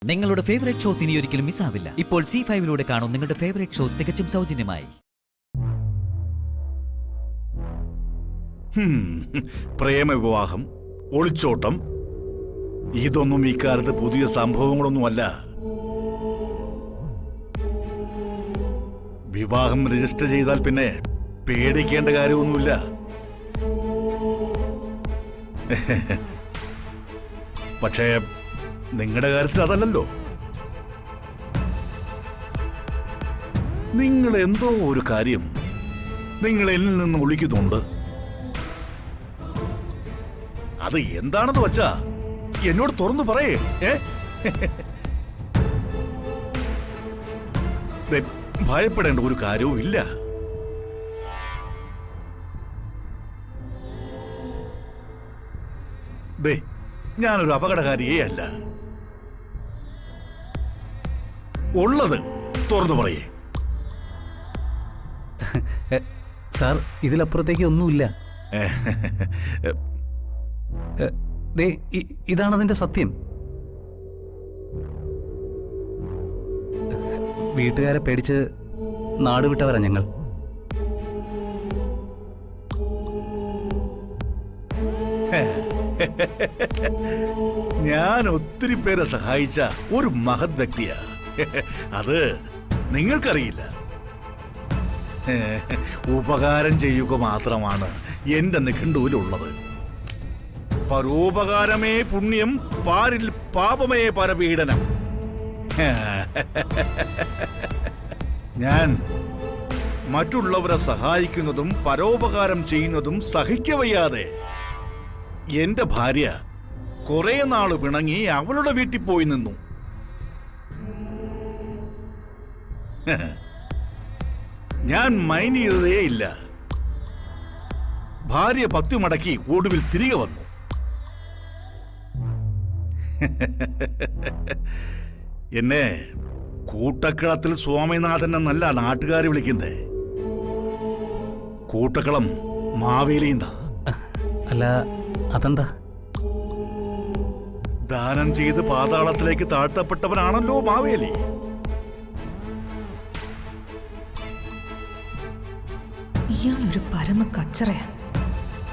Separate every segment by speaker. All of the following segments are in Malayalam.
Speaker 1: നിങ്ങളുടെ ഫേവറേറ്റ് ഷോസ് ഇനി ഒരിക്കലും മിസ്സാവില്ല. ഇപ്പോൾ C5 കാണും നിങ്ങളുടെ ഫേവറേറ്റ് ഷോ തികച്ചും സൗജന്യമായി.
Speaker 2: പ്രേമവിവാഹം, ഒളിച്ചോട്ടം, ഇതൊന്നും ഇക്കാലത്ത് പുതിയ സംഭവങ്ങളൊന്നുമല്ല. വിവാഹം രജിസ്റ്റർ ചെയ്താൽ പിന്നെ പേടിക്കേണ്ട കാര്യമൊന്നുമില്ല. പക്ഷേ നിങ്ങളുടെ കാര്യത്തിൽ അതല്ലല്ലോ. നിങ്ങൾ എന്തോ ഒരു കാര്യം നിങ്ങൾ എന്നിൽ നിന്ന് ഒളിക്കുന്നുണ്ട്. അത് എന്താണെന്ന് വച്ചാ എന്നോട് തുറന്നു പറയേ. ഭയപ്പെടേണ്ട ഒരു കാര്യവും ഇല്ല. ഞാനൊരു അപകടകാരിയേ അല്ല. ഉള്ളത് തുറന്നു പറയേ.
Speaker 3: സാർ, ഇതിലപ്പുറത്തേക്ക് ഒന്നുമില്ല. ഇതാണതിന്റെ സത്യം. വീട്ടുകാരെ പേടിച്ച് നാട് വിട്ടവരാ ഞങ്ങൾ.
Speaker 2: ഞാൻ ഒത്തിരി പേരെ സഹായിച്ച ഒരു മഹത് വ്യക്തിയാ. അത് നിങ്ങൾക്കറിയില്ല. ഉപകാരം ചെയ്യുക മാത്രമാണ് എന്റെ നിഘണ്ടുവിലുള്ളത്. പരോപകാരമേ പുണ്യം, പാരിൽ പാപമേ പരപീഡനം. ഞാൻ മറ്റുള്ളവരെ സഹായിക്കുന്നതും പരോപകാരം ചെയ്യുന്നതും സഹിക്കവയ്യാതെ എന്റെ ഭാര്യ കുറെ നാള് പിണങ്ങി അവളുടെ വീട്ടിൽ പോയി നിന്നു. ഞാൻ മൈൻഡ് ചെയ്തതേ ഇല്ല. ഭാര്യ പത്തു മടക്കി ഒടുവിൽ തിരികെ വന്നു. എന്നെ കൂട്ടക്കളത്തിൽ സ്വാമിനാഥൻ എന്നല്ല നാട്ടുകാർ വിളിക്കുന്നേ. കൂട്ടക്കളം മാവേലിന്ന.
Speaker 3: അല്ല, അതെന്താ?
Speaker 2: ദാനം ചെയ്ത് പാതാളത്തിലേക്ക് താഴ്ത്തപ്പെട്ടവനാണല്ലോ മാവേലി.
Speaker 4: ഇയാളൊരു പരമ കച്ചറയാ.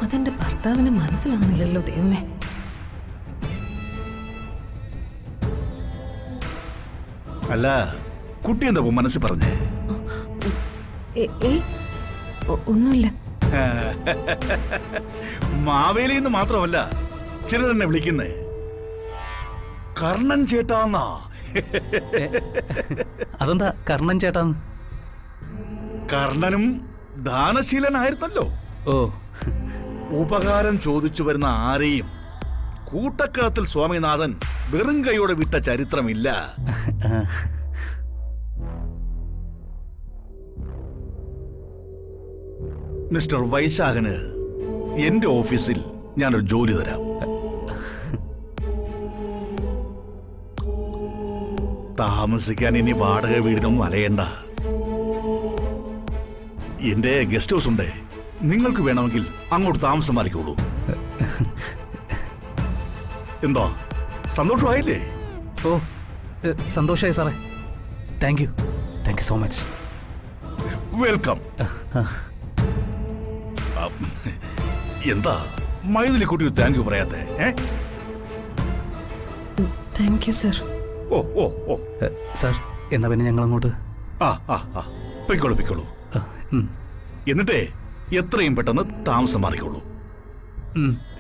Speaker 4: അതെന്റെ ഭർത്താവിന് മനസ്സിലാവുന്നില്ലല്ലോ ദൈവമേ.
Speaker 2: അല്ല, കുട്ടി എന്താ മനസ്സിൽ പറഞ്ഞേ?
Speaker 4: ഒന്നുമില്ല.
Speaker 2: മാവേലി എന്ന് മാത്രമല്ല ചിലരെന്നെ വിളിക്കുന്നേ കർണൻ ചേട്ടാന്നാ.
Speaker 3: അതെന്താ കർണൻ ചേട്ടാന്ന്?
Speaker 2: കർണനും ദാനശീലനായിരുന്നല്ലോ.
Speaker 3: ഓ,
Speaker 2: ഉപകാരം ചോദിച്ചു വരുന്ന ആരെയും കൂട്ടക്കളത്തിൽ സ്വാമിനാഥൻ വെറും കൈയോടെ വിട്ട ചരിത്രമില്ല. മിസ്റ്റർ വൈശാഖന് എന്റെ ഓഫീസിൽ ഞാനൊരു ജോലി തരാം. താമസിക്കാൻ ഇനി വാടക വീടിനൊന്നും അലയണ്ട. എന്റെ ഗസ്റ്റ് ഹൗസ് ഉണ്ട്. നിങ്ങൾക്ക് വേണമെങ്കിൽ അങ്ങോട്ട് താമസം മാറിക്കോളൂ. എന്തോ സന്തോഷമായില്ലേ?
Speaker 3: ഓ, സന്തോഷമായി സാറേ. Thank you so much.
Speaker 2: Welcome. എന്താ മൈഥിലിക്കുട്ടി താങ്ക് യു പറയാത്തെ?
Speaker 4: Thank you sir.
Speaker 2: ഓ ഓ ഓ
Speaker 3: സാർ, എന്നാ പിന്നെ ഞങ്ങൾ അങ്ങോട്ട്.
Speaker 2: പൊയ്ക്കോളൂ. എന്നിട്ടേ എത്രയും പെട്ടെന്ന് താമസം മാറിക്കോളൂ.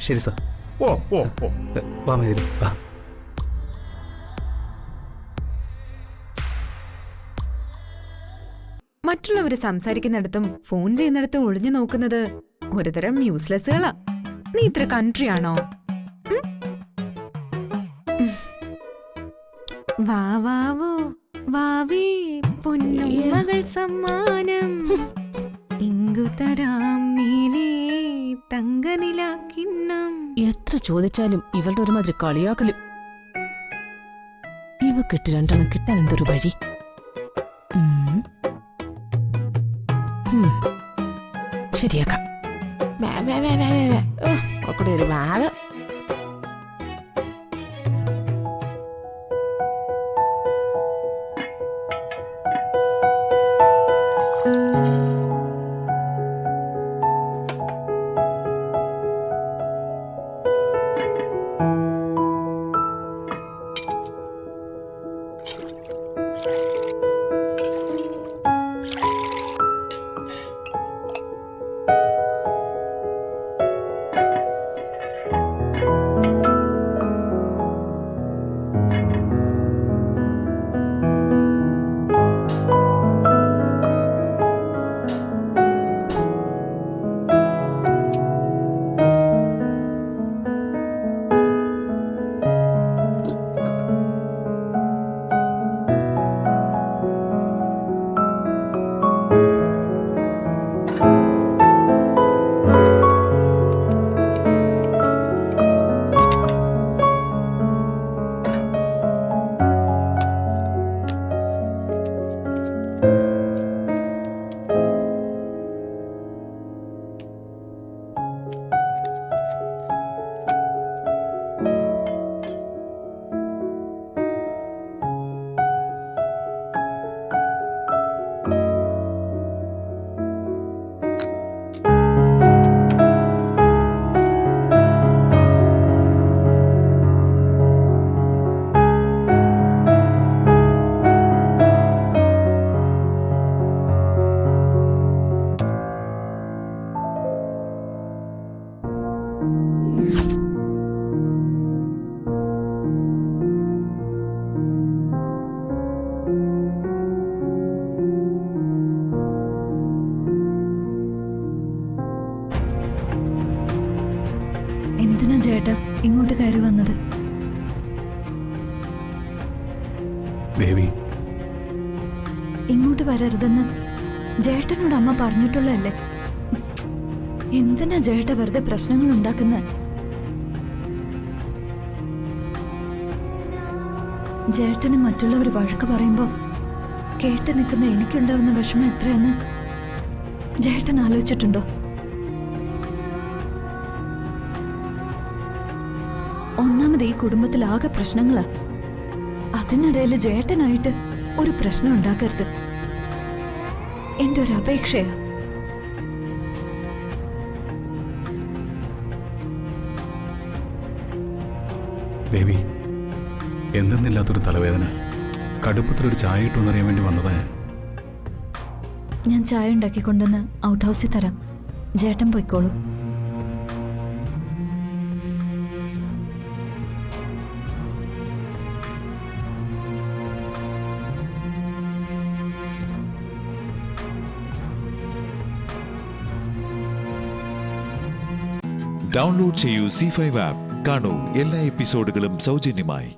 Speaker 3: ശരി സാർ.
Speaker 2: ഓ ഓ ഓ
Speaker 3: വാ മൈഥിലി, വാ.
Speaker 5: മറ്റുള്ളവര് സംസാരിക്കുന്നിടത്തും ഫോൺ ചെയ്യുന്നിടത്തും ഒളിഞ്ഞു നോക്കുന്നത് ഒരുതരം യൂസ്ലെസ്സുകളാ. നീ ഇത്ര കൺട്രി ആണോ? വാവാവോ വാവേ പൊന്നുമകൾ സമ്മാനം ഇങ്ങുതരാം നീനേ തങ്കനിലാക്കിണ്ണം.
Speaker 4: എത്ര ചോദിച്ചാലും ഇവളുടെ ഒരുമാതിരി കളിയാക്കലും. ഇവ കിട്ടി രണ്ടെണ്ണം കിട്ടാൻ എന്തൊരു വഴി. ശരിയാക്കാം. ഒരു വാവ്.
Speaker 6: ചേട്ടാ ഇങ്ങോട്ട് കയറി വന്നത്?
Speaker 3: ബേബി,
Speaker 6: ഇങ്ങോട്ട് വരരുതെന്ന് ജേട്ടനോട് അമ്മ പറഞ്ഞിട്ടുള്ളതല്ലേ? എന്തിനാ ജേട്ട വെറുതെ പ്രശ്നങ്ങൾ ഉണ്ടാക്കുന്നത്? ജേട്ടന് മറ്റുള്ളവർ വഴക്ക് പറയുമ്പോ കേട്ട് നിൽക്കുന്ന എനിക്കുണ്ടാവുന്ന വിഷമം എത്രയെന്ന് ജേട്ടൻ ആലോചിച്ചിട്ടുണ്ടോ? ഒന്നാമത് ഈ കുടുംബത്തിൽ ആകെ പ്രശ്നങ്ങളാ. അതിനിടയിൽ ജേട്ടനായിട്ട് ഒരു പ്രശ്നം ഉണ്ടാക്കരുത്. എന്റെ ഒരു അപേക്ഷയാ.
Speaker 3: ബേബി, എന്തെന്നില്ലാത്തൊരു തലവേദന. കടുപ്പത്തിലൊരു ചായ കിട്ടുമെന്നറിയാൻ വേണ്ടി വന്നതാ ഞാൻ.
Speaker 6: ഞാൻ ചായ ഉണ്ടാക്കിക്കൊണ്ടുവന്ന് ഔട്ട് ഹൗസിൽ തരാം. ജേട്ടൻ പോയിക്കോളൂ.
Speaker 7: ഡൗൺലോഡ് ചെയ്യൂ C5 ആപ്പ്. കാണൂ എല്ലാ എപ്പിസോഡുകളും സൗജന്യമായി.